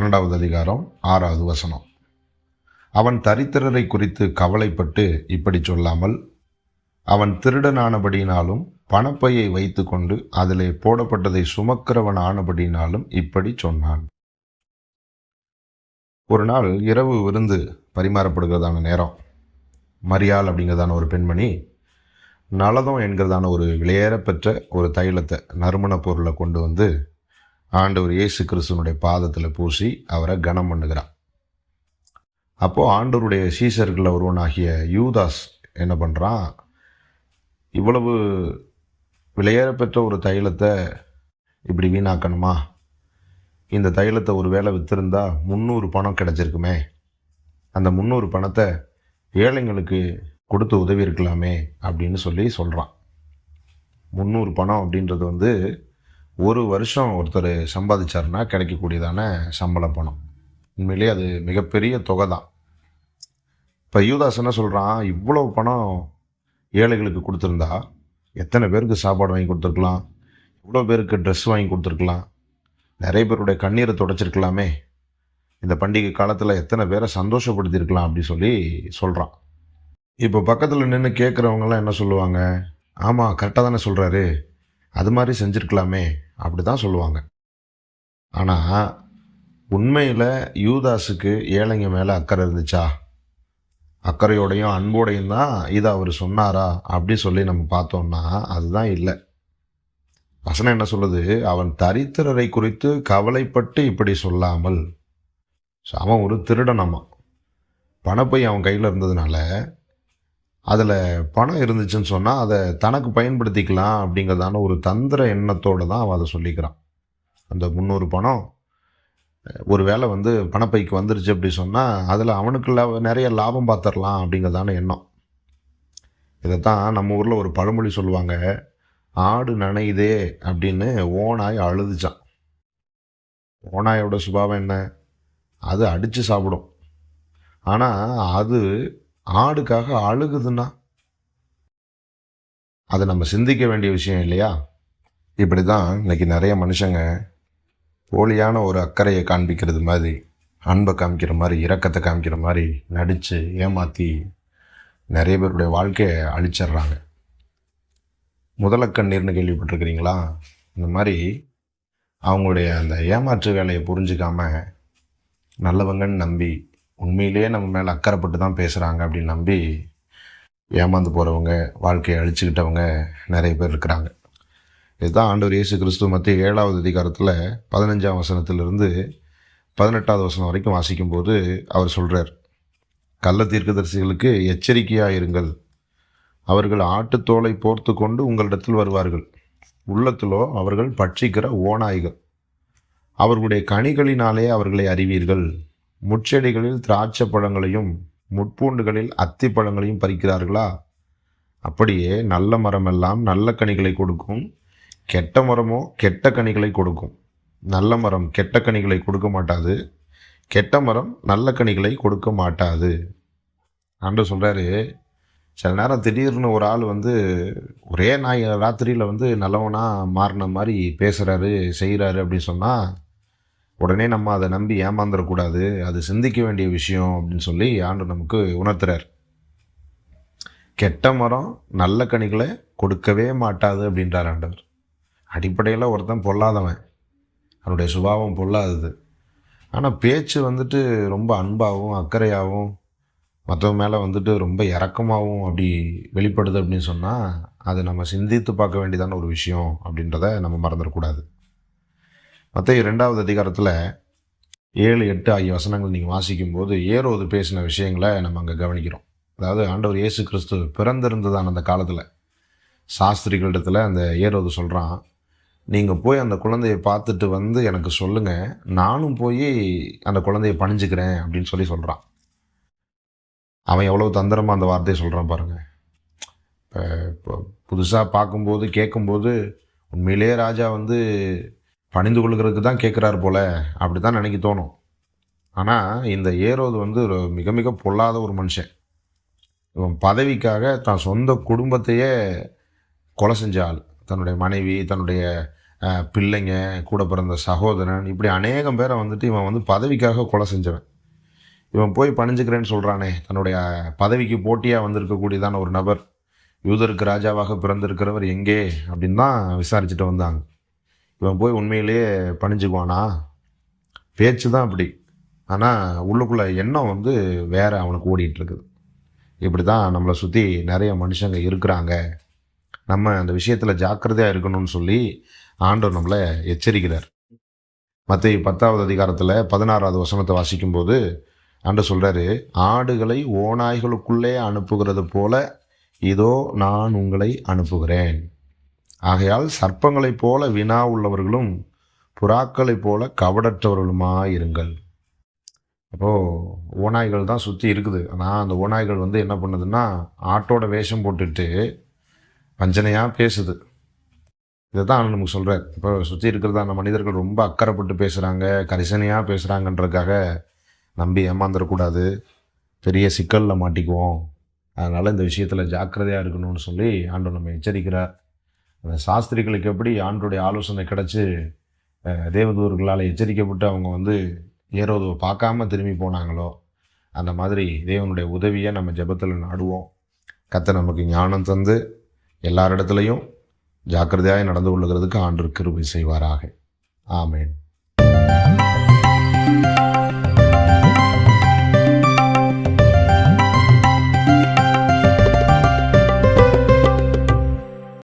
12வது அதிகாரம் 6வது வசனம். அவன் தரித்திரரை குறித்து கவலைப்பட்டு இப்படி சொல்லாமல், அவன் திருடனானபடியினாலும் பணப்பையை வைத்து கொண்டு அதிலே போடப்பட்டதை சுமக்கிறவன் ஆனபடியினாலும் இப்படி சொன்னான். ஒரு நாள் இரவு விருந்து பரிமாறப்படுகிறதான நேரம். மரியாள் அப்படிங்கிறதான ஒரு பெண்மணி நலதம் என்கிறதான ஒரு விலையேறப்பெற்ற ஒரு தைலத்தை, நறுமண பொருளை கொண்டு வந்து ஆண்டவர் இயேசு கிறிஸ்துவனுடைய பாதத்தில் பூசி அவரை கனம் பண்ணுகிறான். அப்போது ஆண்டவருடைய சீசர்களில் ஒருவனாகிய யூதாஸ் என்ன பண்ணுறான், இவ்வளவு விலையேறப்பெற்ற ஒரு தைலத்தை இப்படி வீணாக்கணுமா? இந்த தைலத்தை ஒரு வேளை விற்றுருந்தா 300 பணம் கிடச்சிருக்குமே, அந்த 300 பணத்தை ஏழைங்களுக்கு கொடுத்து உதவி இருக்கலாமே அப்படின்னு சொல்கிறான். 300 பணம் அப்படின்றது வந்து ஒரு வருஷம் ஒருத்தர் சம்பாதிச்சாருன்னா கிடைக்கக்கூடியதான சம்பள பணம். உண்மையிலே அது மிகப்பெரிய தொகை தான். இப்போ யூதாஸ் என்ன சொல்கிறான், இவ்வளவு பணம் ஏழைகளுக்கு கொடுத்துருந்தா எத்தனை பேருக்கு சாப்பாடு வாங்கி கொடுத்துருக்கலாம், இவ்வளோ பேருக்கு ட்ரெஸ் வாங்கி கொடுத்துருக்கலாம், நிறைய பேருடைய கண்ணீரை துடைச்சிருக்கலாமே, இந்த பண்டிகை காலத்தில் எத்தனை பேரை சந்தோஷப்படுத்தியிருக்கலாம் அப்படி சொல்கிறான். இப்போ பக்கத்தில் நின்று கேட்குறவங்களாம் என்ன சொல்லுவாங்க, ஆமாம் கரெக்டாக தானே சொல்கிறாரு, அது மாதிரி செஞ்சுருக்கலாமே அப்படி தான் சொல்லுவாங்க. ஆனால் உண்மையில் யூதாஸுக்கு ஏழைங்க மேலே அக்கறை இருந்துச்சா? அக்கறையோடையும் அன்போடையும் தான் இதை அவர் சொன்னாரா அப்படி நம்ம பார்த்தோம்னா அதுதான் இல்லை. வசனம் என்ன சொல்லுது, அவன் தரித்திரரை குறித்து கவலைப்பட்டு இப்படி சொல்லாமல். அவன் ஒரு திருடனாமா. பணப்பை அவன் கையில் இருந்ததுனால அதில் பணம் இருந்துச்சுன்னு சொன்னால் அதை தனக்கு பயன்படுத்திக்கலாம் அப்படிங்கிறதான ஒரு தந்திர எண்ணத்தோடு தான் அவன் அதை சொல்லிக்கிறான். அந்த 300 பணம் ஒரு வேளை வந்து பணப்பைக்கு வந்துருச்சு அப்படி சொன்னால் அதில் அவனுக்கு நிறைய லாபம் பார்த்துடலாம் அப்படிங்கிறதான எண்ணம். இதைத்தான் நம்ம ஊரில் ஒரு பழமொழி சொல்லுவாங்க, ஆடு நனையுதே அப்படின்னு ஓநாய் அழுதுச்சான். ஓநாயோட சுபாவம் என்ன, அது அடித்து சாப்பிடும். ஆனால் அது ஆடுக்காக அழுகுதுன்னா அது நம்ம சிந்திக்க வேண்டிய விஷயம் இல்லையா? இப்படி தான் இன்னைக்கு நிறைய மனுஷங்க போலியான ஒரு அக்கறையை காண்பிக்கிறது மாதிரி, அன்பை காமிக்கிற மாதிரி, இரக்கத்தை காமிக்கிற மாதிரி நடித்து ஏமாற்றி நிறைய பேருடைய வாழ்க்கையை அழிச்சிட்றாங்க. முதலக்கண்ணீர்னு கேள்விப்பட்டிருக்கிறீங்களா? இந்த மாதிரி அவங்களுடைய அந்த ஏமாற்று வேலையை புரிஞ்சிக்காம நல்லவங்கன்னு நம்பி உண்மையிலேயே நம்ம மேலே அக்கறைப்பட்டு தான் பேசுகிறாங்க அப்படின்னு நம்பி ஏமாந்து போகிறவங்க, வாழ்க்கையை அழிச்சுக்கிட்டவங்க நிறைய பேர் இருக்கிறாங்க. இதுதான் ஆண்டவர் இயேசு கிறிஸ்து மத்திய 7வது அதிகாரத்தில் 15ஆம் வசனத்திலிருந்து 18வது வசனம் வரைக்கும் வாசிக்கும்போது அவர் சொல்கிறார், கள்ள தீர்க்கதரிசிகளுக்கு எச்சரிக்கையாக இருங்கள், அவர்கள் ஆட்டுத்தோலை போர்த்து கொண்டு உங்களிடத்தில் வருவார்கள், உள்ளத்திலோ அவர்கள் பட்சிக்கிற ஓநாய்கள், அவர்களுடைய கனிகளினாலே அவர்களை அறிவீர்கள், முட்செடிகளில் திராட்சை பழங்களையும் முட்பூண்டுகளில் அத்தி பழங்களையும் பறிக்கிறார்களா? அப்படியே நல்ல மரமெல்லாம் நல்ல கனிகளை கொடுக்கும், கெட்ட மரமோ கெட்ட கனிகளை கொடுக்கும். நல்ல மரம் கெட்ட கனிகளை கொடுக்க மாட்டாது, கெட்ட மரம் நல்ல கனிகளை கொடுக்க மாட்டாது. ஆண்டவர் சொல்கிறாரு, சில நேரம் திடீர்னு ஒரு ஆள் வந்து ஒரே ராத்திரியில் வந்து நல்லவனாக மாறின மாதிரி பேசுகிறாரு, செய்கிறாரு அப்படின்னு சொன்னால் உடனே நம்ம அதை நம்பி ஏமாந்துடக்கூடாது, அது சிந்திக்க வேண்டிய விஷயம் அப்படின்னு ஆண்டவர் நமக்கு உணர்த்துறார். கெட்ட மரம் நல்ல கனிகளை கொடுக்கவே மாட்டாது அப்படின்றார் ஆண்டவர். அடிப்படையில் ஒருத்தன் பொல்லாதவன், அவனுடைய சுபாவம் பொல்லாதது. ஆனால் பேச்சு வந்துட்டு ரொம்ப அன்பாகவும் அக்கறையாகவும் மற்றவங்க மேலே வந்துட்டு ரொம்ப இரக்கமாகவும் அப்படி வெளிப்படுது அப்படின்னு சொன்னால் அதை நம்ம சிந்தித்து பார்க்க வேண்டியதான ஒரு விஷயம் அப்படின்றத நம்ம மறந்துடக்கூடாது. மத்தேயு 2வது அதிகாரத்தில் 7, 8 ஆகிய வசனங்கள் நீங்கள் வாசிக்கும்போது ஏரோது பேசின விஷயங்களை நம்ம அங்கே கவனிக்கிறோம். அதாவது ஆண்டவர் இயேசு கிறிஸ்து பிறந்திருந்ததான அந்த காலத்தில் சாஸ்திரிகளிடத்தில் அந்த ஏரோது சொல்கிறான், நீங்கள் போய் அந்த குழந்தையை பார்த்துட்டு வந்து எனக்கு சொல்லுங்கள், நானும் போய் அந்த குழந்தையை பணிஞ்சுக்கிறேன் அப்படின்னு சொல்கிறான். அவன் எவ்வளோ தந்திரமாக அந்த வார்த்தையை சொல்கிறான் பாருங்கள். இப்போ புதுசாக பார்க்கும்போது கேட்கும்போது உண்மையிலே ராஜா வந்து பணிந்து கொள்கிறதுக்கு தான் கேட்குறாரு போல் அப்படி தான் நினைக்க தோணும். ஆனால் இந்த ஏரோது வந்து ஒரு மிக மிக பொல்லாத ஒரு மனுஷன். இவன் பதவிக்காக தான் சொந்த குடும்பத்தையே கொலை செஞ்ச ஆள். தன்னுடைய மனைவி, தன்னுடைய பிள்ளைங்க, கூட பிறந்த சகோதரன், இப்படி அநேகம் பேரை வந்துட்டு இவன் வந்து பதவிக்காக கொலை செஞ்சவன். இவன் போய் பணிஞ்சுக்கிறேன்னு சொல்கிறானே, தன்னுடைய பதவிக்கு போட்டியாக வந்திருக்கக்கூடியதான ஒரு நபர், யூதருக்கு ராஜாவாக பிறந்திருக்கிறவர் எங்கே அப்படின்னு தான் விசாரிச்சுட்டு வந்தாங்க. இவன் போய் உண்மையிலேயே பணிஞ்சுக்குவானா? பேச்சு தான் அப்படி, ஆனால் உள்ளுக்குள்ளே எண்ணம் வந்து வேற அவனுக்கு ஓடிட்டு இருக்குது. இப்படி தான் நம்மளை சுற்றி நிறைய மனுஷங்க இருக்கிறாங்க. நம்ம அந்த விஷயத்தில் ஜாக்கிரதையாக இருக்கணும்னு சொல்லி ஆண்டவர் நம்மளை எச்சரிக்கிறார். மத்தேயு 10வது அதிகாரத்தில் 16வது வசனத்தை வாசிக்கும்போது ஆண்டவர் சொல்கிறாரு, ஆடுகளை ஓநாய்களுக்குள்ளே அனுப்புகிறது போல இதோ நான் உங்களை அனுப்புகிறேன். ஆகையால் சர்ப்பங்களைப் போல வினா உள்ளவர்களும் புறாக்களைப் போல கபடற்றவர்களுமாயிருங்கள். அப்போது ஓநாய்கள் தான் சுற்றி இருக்குது. ஆனால் அந்த ஓநாய்கள் வந்து என்ன பண்ணுதுன்னா, ஆட்டோட வேஷம் போட்டுட்டு வஞ்சனையாக பேசுது. இதை தான் ஆண்டவர் நமக்கு சொல்கிறார். இப்போ சுற்றி இருக்கிறதான மனிதர்கள் ரொம்ப அக்கறைப்பட்டு பேசுகிறாங்க, கரிசனையாக பேசுகிறாங்கன்றதுக்காக நம்பி ஏமாந்துடக்கூடாது. பெரிய சிக்கலில் மாட்டிக்குவோம். அதனால் இந்த விஷயத்தில் ஜாக்கிரதையாக இருக்கணும்னு சொல்லி ஆண்டவர் நம்ம எச்சரிக்கிறார். அந்த சாஸ்திரிகளுக்கு எப்படி ஆண்டவருடைய ஆலோசனை கிடச்சி தேவதூர்களால் எச்சரிக்கப்பட்டு அவங்க வந்து ஏரோதுவை பார்க்காம திரும்பி போனாங்களோ, அந்த மாதிரி தேவனுடைய உதவியை நம்ம ஜெபத்தில் நாடுவோம். கர்த்தர் நமக்கு ஞானம் தந்து எல்லாரிடத்துலையும் ஜாக்கிரதையாக நடந்து கொள்ளுகிறதுக்கு ஆண்டவர் கிருபை செய்வாராக. ஆமேன்.